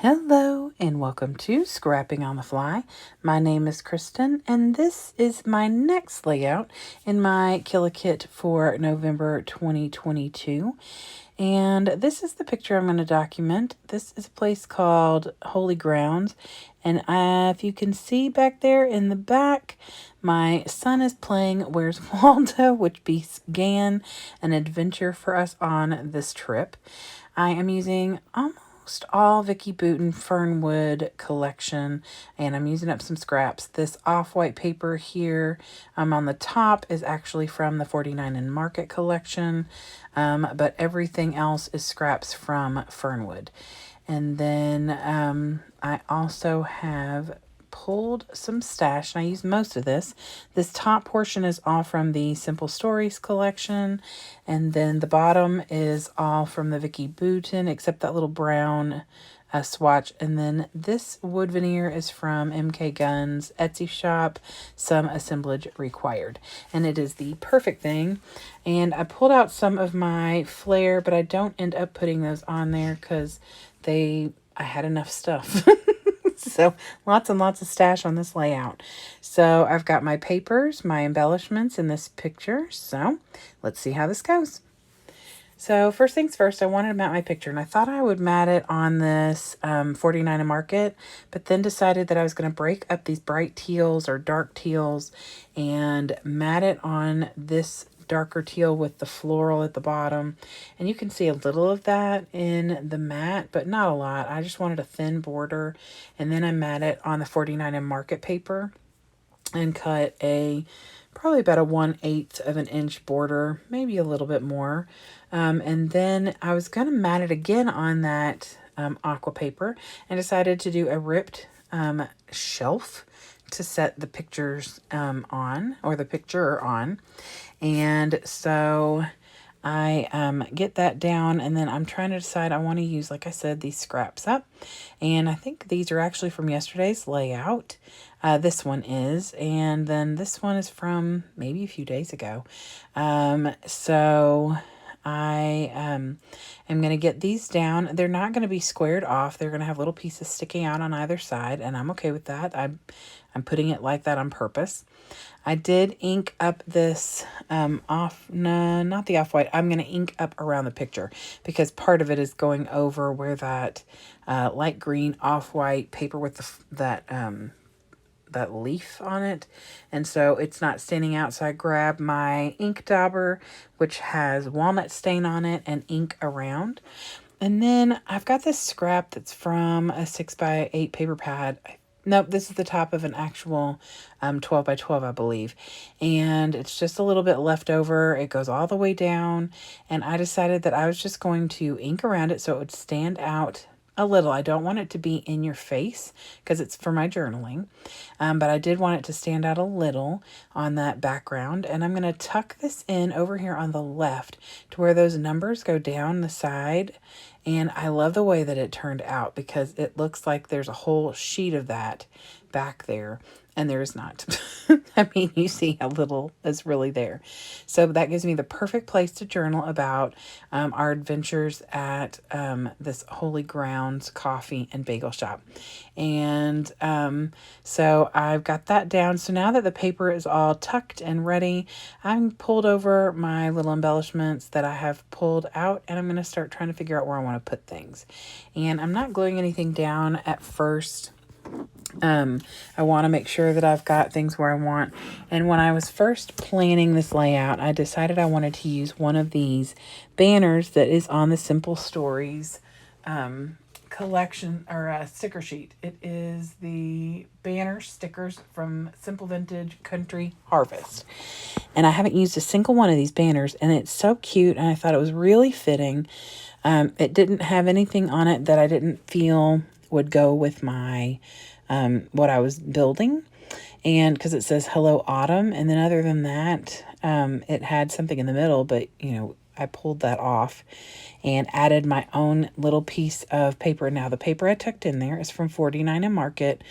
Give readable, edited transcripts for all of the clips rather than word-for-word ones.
Hello and welcome to Scrapping on the Fly. My name is Kristen and this is my next layout in my Kill a Kit for November 2022. And this is the picture I'm going to document. This is a place called Holy Grounds. And if you can see back there in the back, my son is playing Where's Waldo, which began an adventure for us on this trip. I am using almost all Vicki Boutin Fernwood collection, and I'm using up some scraps. This off-white paper here on the top is actually from the 49 in Market collection, but everything else is scraps from Fernwood. And then I also have pulled some stash, and I used most of this. This top portion is all from the Simple Stories collection, and then the bottom is all from the Vicki Boutin, except that little brown swatch. And then this wood veneer is from MK Gunn's Etsy shop, Some Assemblage Required. And it is the perfect thing. And I pulled out some of my flare, but I don't end up putting those on there because I had enough stuff. So lots and lots of stash on this layout. So I've got my papers, my embellishments in this picture. So let's see how this goes. So first things first, I wanted to mat my picture, and I thought I would mat it on this 49 in Market, but then decided that I was going to break up these bright teals or dark teals and mat it on this darker teal with the floral at the bottom. And you can see a little of that in the mat, but not a lot. I just wanted a thin border, and then I mat it on the 49 in Market paper and cut probably about a 1/8 of an inch border, maybe a little bit more. And then I was going to mat it again on that aqua paper and decided to do a ripped shelf to set the pictures on, or the picture on. And so I get that down, and then I'm trying to decide, I want to use, like I said, these scraps up. And I think these are actually from yesterday's layout. This one is, and then this one is from maybe a few days ago. So I am going to get these down. They're not going to be squared off. They're going to have little pieces sticking out on either side, and I'm okay with that. I'm putting it like that on purpose. I did ink up this not the off-white. I'm going to ink up around the picture because part of it is going over where that light green off-white paper with that leaf on it, and so it's not standing out. So I grab my ink dauber, which has walnut stain on it, and ink around. And then I've got this scrap that's from a 6x8 paper pad. Nope, this is the top of an actual 12x12, I believe. And it's just a little bit left over. It goes all the way down. And I decided that I was just going to ink around it so it would stand out a little. I don't want it to be in your face because it's for my journaling. But I did want it to stand out a little on that background. And I'm going to tuck this in over here on the left to where those numbers go down the side. And I love the way that it turned out because it looks like there's a whole sheet of that back there. And there is not. I mean, you see how little is really there. So that gives me the perfect place to journal about our adventures at this Holy Grounds coffee and bagel shop. And so I've got that down. So now that the paper is all tucked and ready, I'm pulled over my little embellishments that I have pulled out, and I'm going to start trying to figure out where I want to put things. And I'm not gluing anything down at first. I want to make sure that I've got things where I want. And when I was first planning this layout, I decided I wanted to use one of these banners that is on the Simple Stories collection or sticker sheet. It is the banner stickers from Simple Vintage Country Harvest. And I haven't used a single one of these banners, and it's so cute, and I thought it was really fitting. It didn't have anything on it that I didn't feel would go with my what I was building, and because it says Hello Autumn, and then other than that it had something in the middle, but I pulled that off and added my own little piece of paper. Now the paper I tucked in there is from 49 in Market.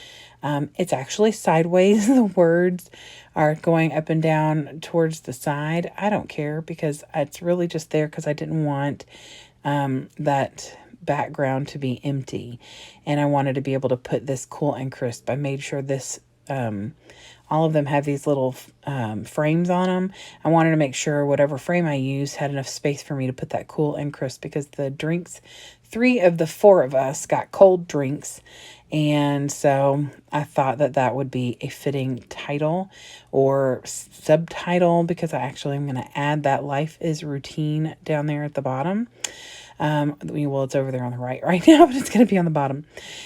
It's actually sideways. The words are going up and down towards the side. I don't care because it's really just there because I didn't want that background to be empty. And I wanted to be able to put this cool and crisp. I made sure this, all of them have these little frames on them. I wanted to make sure whatever frame I used had enough space for me to put that cool and crisp, because the drinks, 3 of the 4 of us got cold drinks. And so I thought that that would be a fitting title or subtitle, because I actually am going to add that life is routine down there at the bottom. Well, it's over there on the right now, but it's going to be on the bottom.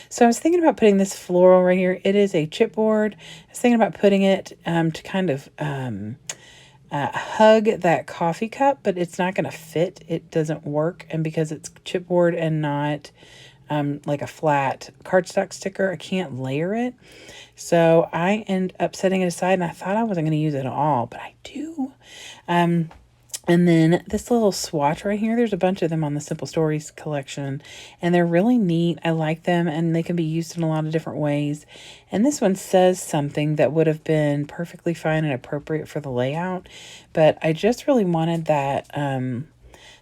So I was thinking about putting this floral right here. It is a chipboard. I was thinking about putting it to kind of hug that coffee cup, but it's not going to fit. It doesn't work. And because it's chipboard and not like a flat cardstock sticker, I can't layer it. So I end up setting it aside, and I thought I wasn't going to use it at all, but I do. And then this little swatch right here, there's a bunch of them on the Simple Stories collection, and they're really neat. I like them, and they can be used in a lot of different ways. And this one says something that would have been perfectly fine and appropriate for the layout, but I just really wanted that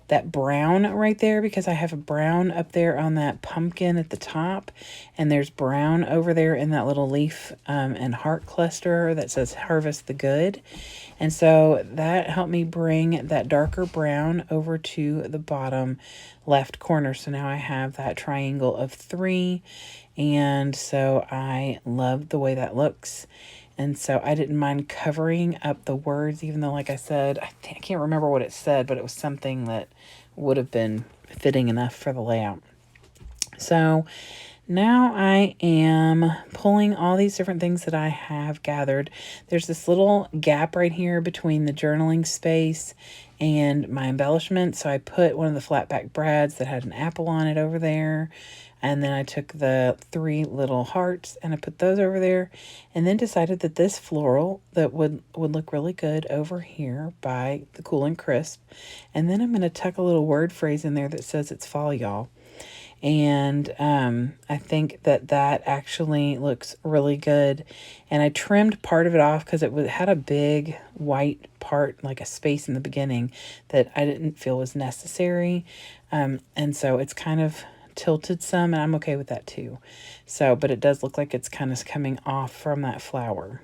that brown right there, because I have a brown up there on that pumpkin at the top, and there's brown over there in that little leaf and heart cluster that says Harvest the Good. And so that helped me bring that darker brown over to the bottom left corner. So now I have that triangle of 3, and so I love the way that looks. And so I didn't mind covering up the words, even though, like I said, I can't remember what it said, but it was something that would have been fitting enough for the layout. So now I am pulling all these different things that I have gathered. There's this little gap right here between the journaling space and my embellishment. So I put one of the flat back brads that had an apple on it over there. And then I took the 3 little hearts and I put those over there, and then decided that this floral that would look really good over here by the Cool and Crisp. And then I'm going to tuck a little word phrase in there that says it's fall, y'all. And I think that that actually looks really good. And I trimmed part of it off because it had a big white part, like a space in the beginning, that I didn't feel was necessary. And so it's kind of tilted some, and I'm okay with that too. So, but it does look like it's kind of coming off from that flower.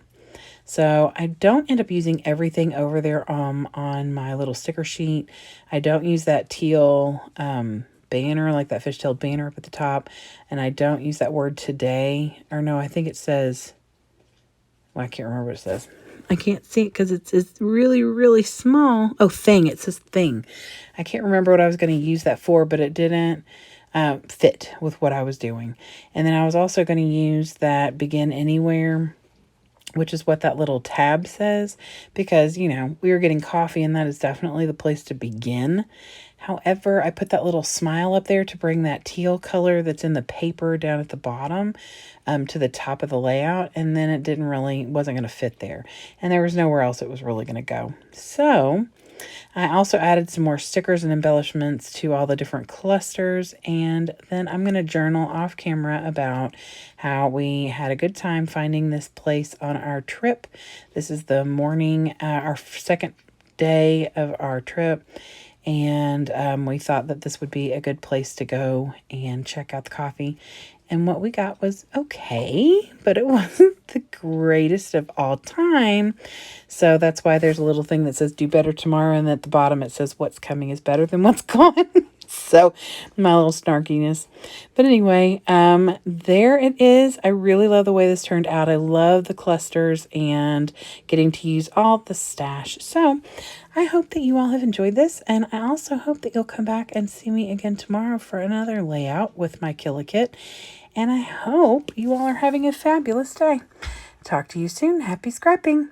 So I don't end up using everything over there on my little sticker sheet. I don't use that teal banner, like that fishtail banner up at the top. And I don't use that word today. Or no, I think it says, well, I can't remember what it says. I can't see it because it's really, really small. Oh, thing. It says thing. I can't remember what I was going to use that for, but it didn't fit with what I was doing. And then I was also going to use that Begin Anywhere, which is what that little tab says, because, you know, we were getting coffee and that is definitely the place to begin. However, I put that little smile up there to bring that teal color that's in the paper down at the bottom to the top of the layout, and then it wasn't going to fit there. And there was nowhere else it was really going to go. So I also added some more stickers and embellishments to all the different clusters, and then I'm going to journal off camera about how we had a good time finding this place on our trip. This is the morning, our second day of our trip, and we thought that this would be a good place to go and check out the coffee. And what we got was okay, but it wasn't the greatest of all time. So that's why there's a little thing that says do better tomorrow. And at the bottom it says what's coming is better than what's gone. So my little snarkiness. But anyway, there it is. I really love the way this turned out. I love the clusters and getting to use all the stash. So I hope that you all have enjoyed this. And I also hope that you'll come back and see me again tomorrow for another layout with my Kit. And I hope you all are having a fabulous day. Talk to you soon. Happy scrapping.